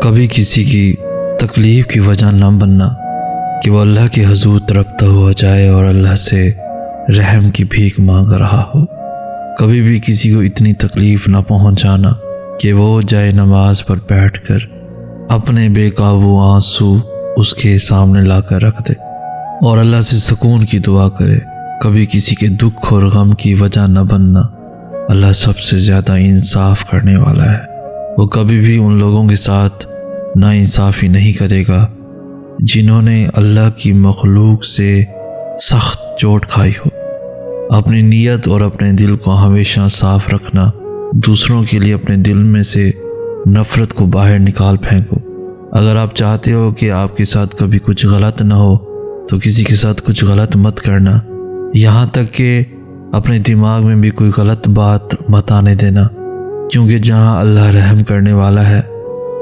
کبھی کسی کی تکلیف کی وجہ نہ بننا کہ وہ اللہ کے حضور تڑپتا ہوا جائے اور اللہ سے رحم کی بھیک مانگ رہا ہو۔ کبھی بھی کسی کو اتنی تکلیف نہ پہنچانا کہ وہ جائے نماز پر بیٹھ کر اپنے بے قابو آنسو اس کے سامنے لا کر رکھ دے اور اللہ سے سکون کی دعا کرے۔ کبھی کسی کے دکھ اور غم کی وجہ نہ بننا۔ اللہ سب سے زیادہ انصاف کرنے والا ہے۔ وہ کبھی بھی ان لوگوں کے ساتھ ناانصافی نہیں کرے گا جنہوں نے اللہ کی مخلوق سے سخت چوٹ کھائی ہو۔ اپنی نیت اور اپنے دل کو ہمیشہ صاف رکھنا۔ دوسروں کے لیے اپنے دل میں سے نفرت کو باہر نکال پھینکو۔ اگر آپ چاہتے ہو کہ آپ کے ساتھ کبھی کچھ غلط نہ ہو تو کسی کے ساتھ کچھ غلط مت کرنا، یہاں تک کہ اپنے دماغ میں بھی کوئی غلط بات مت آنے دینا، کیونکہ جہاں اللہ رحم کرنے والا ہے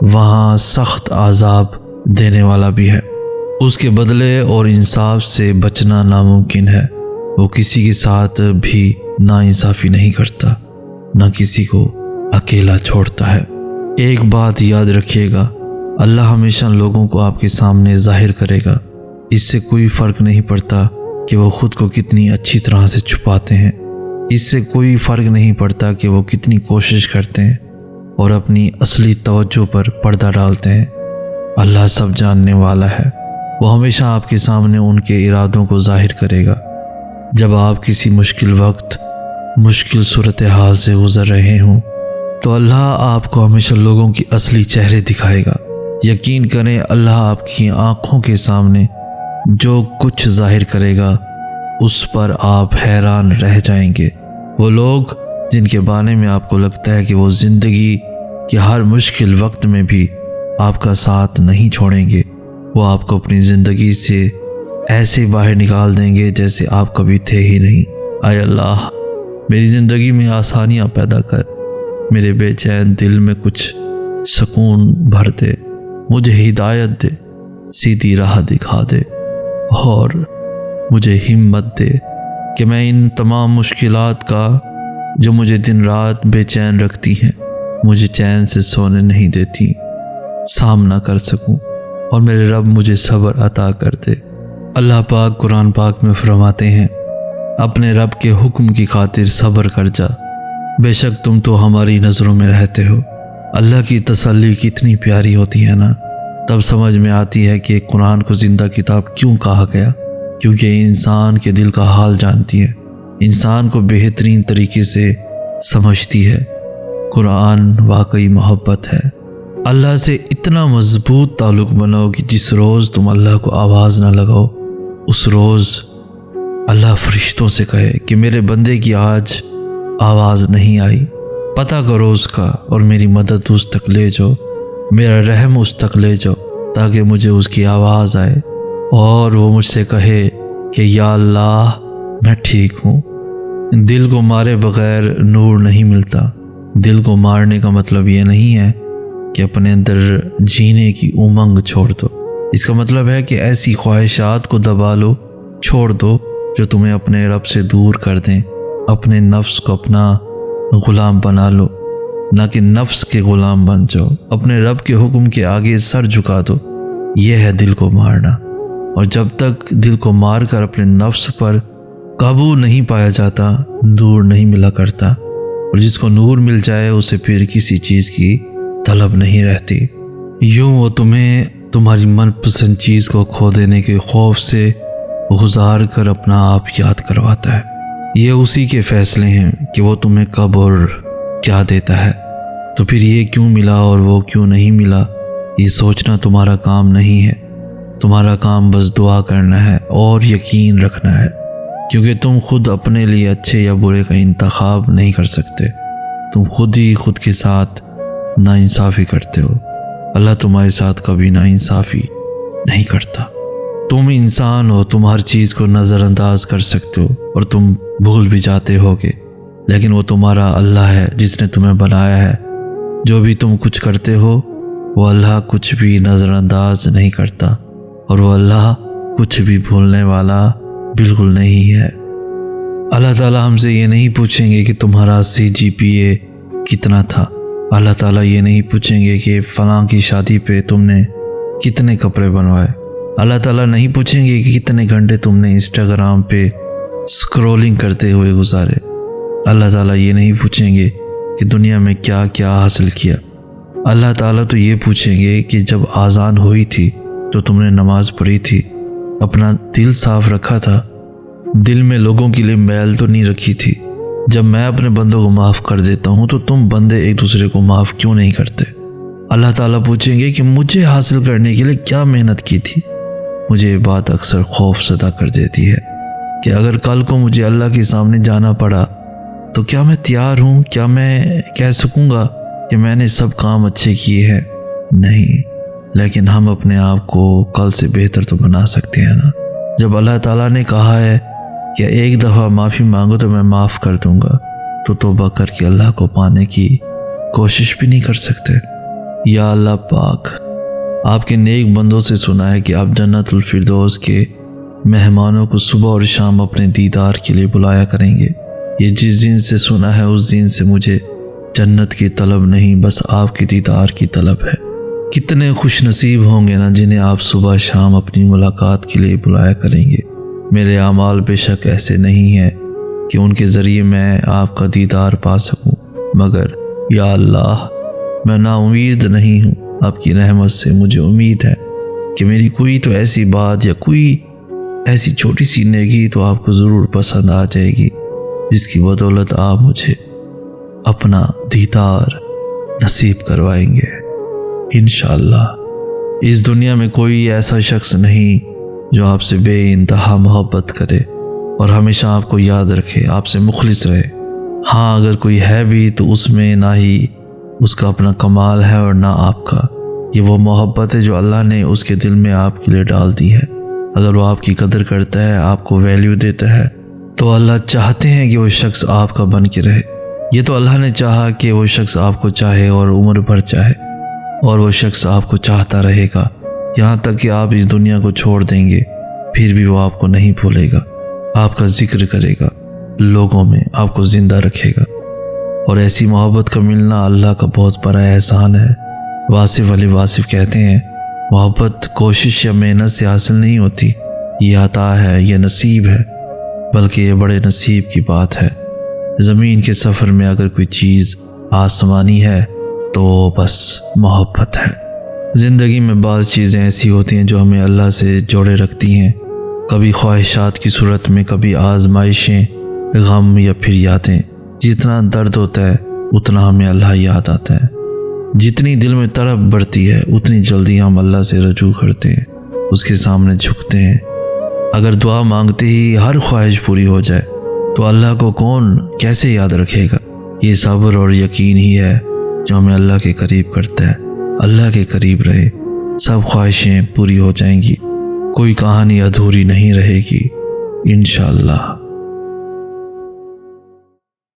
وہاں سخت عذاب دینے والا بھی ہے۔ اس کے بدلے اور انصاف سے بچنا ناممکن ہے۔ وہ کسی کے ساتھ بھی ناانصافی نہیں کرتا، نہ کسی کو اکیلا چھوڑتا ہے۔ ایک بات یاد رکھیے گا، اللہ ہمیشہ لوگوں کو آپ کے سامنے ظاہر کرے گا۔ اس سے کوئی فرق نہیں پڑتا کہ وہ خود کو کتنی اچھی طرح سے چھپاتے ہیں۔ اس سے کوئی فرق نہیں پڑتا کہ وہ کتنی کوشش کرتے ہیں اور اپنی اصلی توجہ پر پردہ ڈالتے ہیں۔ اللہ سب جاننے والا ہے۔ وہ ہمیشہ آپ کے سامنے ان کے ارادوں کو ظاہر کرے گا۔ جب آپ کسی مشکل وقت، مشکل صورتحال سے گزر رہے ہوں تو اللہ آپ کو ہمیشہ لوگوں کی اصلی چہرے دکھائے گا۔ یقین کریں، اللہ آپ کی آنکھوں کے سامنے جو کچھ ظاہر کرے گا اس پر آپ حیران رہ جائیں گے۔ وہ لوگ جن کے بارے میں آپ کو لگتا ہے کہ وہ زندگی کے ہر مشکل وقت میں بھی آپ کا ساتھ نہیں چھوڑیں گے، وہ آپ کو اپنی زندگی سے ایسے باہر نکال دیں گے جیسے آپ کبھی تھے ہی نہیں۔ اے اللہ، میری زندگی میں آسانیاں پیدا کر، میرے بے چین دل میں کچھ سکون بھر دے، مجھے ہدایت دے، سیدھی راہ دکھا دے اور مجھے ہمت دے کہ میں ان تمام مشکلات کا جو مجھے دن رات بے چین رکھتی ہیں، مجھے چین سے سونے نہیں دیتی، سامنا کر سکوں، اور میرے رب مجھے صبر عطا کر دے۔ اللہ پاک قرآن پاک میں فرماتے ہیں، اپنے رب کے حکم کی خاطر صبر کر جا، بے شک تم تو ہماری نظروں میں رہتے ہو۔ اللہ کی تسلی کتنی پیاری ہوتی ہے نا۔ تب سمجھ میں آتی ہے کہ قرآن کو زندہ کتاب کیوں کہا گیا، کیونکہ انسان کے دل کا حال جانتی ہے، انسان کو بہترین طریقے سے سمجھتی ہے۔ قرآن واقعی محبت ہے۔ اللہ سے اتنا مضبوط تعلق بناؤ کہ جس روز تم اللہ کو آواز نہ لگاؤ، اس روز اللہ فرشتوں سے کہے کہ میرے بندے کی آج آواز نہیں آئی، پتہ کرو اس کا اور میری مدد اس تک لے جاؤ، میرا رحم اس تک لے جاؤ تاکہ مجھے اس کی آواز آئے اور وہ مجھ سے کہے کہ یا اللہ میں ٹھیک ہوں۔ دل کو مارے بغیر نور نہیں ملتا۔ دل کو مارنے کا مطلب یہ نہیں ہے کہ اپنے اندر جینے کی امنگ چھوڑ دو، اس کا مطلب ہے کہ ایسی خواہشات کو دبا لو، چھوڑ دو جو تمہیں اپنے رب سے دور کر دیں۔ اپنے نفس کو اپنا غلام بنا لو، نہ کہ نفس کے غلام بن جاؤ۔ اپنے رب کے حکم کے آگے سر جھکا دو، یہ ہے دل کو مارنا۔ اور جب تک دل کو مار کر اپنے نفس پر قابو نہیں پایا جاتا، نور نہیں ملا کرتا، اور جس کو نور مل جائے اسے پھر کسی چیز کی طلب نہیں رہتی۔ یوں وہ تمہیں تمہاری من پسند چیز کو کھو دینے کے خوف سے گزار کر اپنا آپ یاد کرواتا ہے۔ یہ اسی کے فیصلے ہیں کہ وہ تمہیں کب اور کیا دیتا ہے، تو پھر یہ کیوں ملا اور وہ کیوں نہیں ملا، یہ سوچنا تمہارا کام نہیں ہے۔ تمہارا کام بس دعا کرنا ہے اور یقین رکھنا ہے، کیونکہ تم خود اپنے لیے اچھے یا برے کا انتخاب نہیں کر سکتے۔ تم خود ہی خود کے ساتھ ناانصافی کرتے ہو۔ اللہ تمہارے ساتھ کبھی ناانصافی نہیں کرتا۔ تم انسان ہو، تم ہر چیز کو نظر انداز کر سکتے ہو اور تم بھول بھی جاتے ہوگے، لیکن وہ تمہارا اللہ ہے جس نے تمہیں بنایا ہے۔ جو بھی تم کچھ کرتے ہو وہ اللہ کچھ بھی نظر انداز نہیں کرتا، اور وہ اللہ کچھ بھی بھولنے والا بالکل نہیں ہے۔ اللہ تعالیٰ ہم سے یہ نہیں پوچھیں گے کہ تمہارا CGPA کتنا تھا، اللہ تعالیٰ یہ نہیں پوچھیں گے کہ فلاں کی شادی پہ تم نے کتنے کپڑے بنوائے، اللہ تعالیٰ نہیں پوچھیں گے کہ کتنے گھنٹے تم نے انسٹاگرام پہ سکرولنگ کرتے ہوئے گزارے، اللہ تعالیٰ یہ نہیں پوچھیں گے کہ دنیا میں کیا کیا حاصل کیا۔ اللہ تعالیٰ تو یہ پوچھیں گے کہ جب آذان ہوئی تھی تو تم نے نماز پڑھی تھی، اپنا دل صاف رکھا تھا، دل میں لوگوں کے لیے میل تو نہیں رکھی تھی۔ جب میں اپنے بندوں کو معاف کر دیتا ہوں تو تم بندے ایک دوسرے کو معاف کیوں نہیں کرتے؟ اللہ تعالیٰ پوچھیں گے کہ مجھے حاصل کرنے کے لیے کیا محنت کی تھی۔ مجھے یہ بات اکثر خوف زدہ کر دیتی ہے کہ اگر کل کو مجھے اللہ کے سامنے جانا پڑا تو کیا میں تیار ہوں؟ کیا میں کہہ سکوں گا کہ میں نے سب کام اچھے کیے ہیں؟ نہیں، لیکن ہم اپنے آپ کو کل سے بہتر تو بنا سکتے ہیں نا۔ جب اللہ تعالیٰ نے کہا ہے کہ ایک دفعہ معافی مانگو تو میں معاف کر دوں گا، تو توبہ کر کے اللہ کو پانے کی کوشش بھی نہیں کر سکتے؟ یا اللہ پاک، آپ کے نیک بندوں سے سنا ہے کہ آپ جنت الفردوس کے مہمانوں کو صبح اور شام اپنے دیدار کے لیے بلایا کریں گے۔ یہ جس دن سے سنا ہے اس دن سے مجھے جنت کی طلب نہیں، بس آپ کے دیدار کی طلب ہے۔ کتنے خوش نصیب ہوں گے نا جنہیں آپ صبح شام اپنی ملاقات کے لیے بلایا کریں گے۔ میرے اعمال بے شک ایسے نہیں ہیں کہ ان کے ذریعے میں آپ کا دیدار پا سکوں، مگر یا اللہ میں نا امید نہیں ہوں۔ آپ کی رحمت سے مجھے امید ہے کہ میری کوئی تو ایسی بات یا کوئی ایسی چھوٹی سی نیکی تو آپ کو ضرور پسند آ جائے گی، جس کی بدولت آپ مجھے اپنا دیدار نصیب کروائیں گے انشاءاللہ۔ اس دنیا میں کوئی ایسا شخص نہیں جو آپ سے بے انتہا محبت کرے اور ہمیشہ آپ کو یاد رکھے، آپ سے مخلص رہے۔ ہاں اگر کوئی ہے بھی تو اس میں نہ ہی اس کا اپنا کمال ہے اور نہ آپ کا، یہ وہ محبت ہے جو اللہ نے اس کے دل میں آپ کے لیے ڈال دی ہے۔ اگر وہ آپ کی قدر کرتا ہے، آپ کو ویلیو دیتا ہے، تو اللہ چاہتے ہیں کہ وہ شخص آپ کا بن کے رہے۔ یہ تو اللہ نے چاہا کہ وہ شخص آپ کو چاہے اور عمر بھر چاہے، اور وہ شخص آپ کو چاہتا رہے گا یہاں تک کہ آپ اس دنیا کو چھوڑ دیں گے، پھر بھی وہ آپ کو نہیں بھولے گا، آپ کا ذکر کرے گا، لوگوں میں آپ کو زندہ رکھے گا۔ اور ایسی محبت کا ملنا اللہ کا بہت بڑا احسان ہے۔ واصف علی واصف کہتے ہیں، محبت کوشش یا محنت سے حاصل نہیں ہوتی، یہ عطا ہے، یہ نصیب ہے، بلکہ یہ بڑے نصیب کی بات ہے۔ زمین کے سفر میں اگر کوئی چیز آسمانی ہے تو بس محبت ہے۔ زندگی میں بعض چیزیں ایسی ہوتی ہیں جو ہمیں اللہ سے جوڑے رکھتی ہیں، کبھی خواہشات کی صورت میں، کبھی آزمائشیں، غم یا پھر یادیں۔ جتنا درد ہوتا ہے اتنا ہمیں اللہ یاد آتا ہے، جتنی دل میں تڑپ بڑھتی ہے اتنی جلدی ہم اللہ سے رجوع کرتے ہیں، اس کے سامنے جھکتے ہیں۔ اگر دعا مانگتے ہی ہر خواہش پوری ہو جائے تو اللہ کو کون کیسے یاد رکھے گا؟ یہ صبر اور یقین ہی ہے جو ہمیں اللہ کے قریب کرتا ہے۔ اللہ کے قریب رہے، سب خواہشیں پوری ہو جائیں گی، کوئی کہانی ادھوری نہیں رہے گی انشاءاللہ۔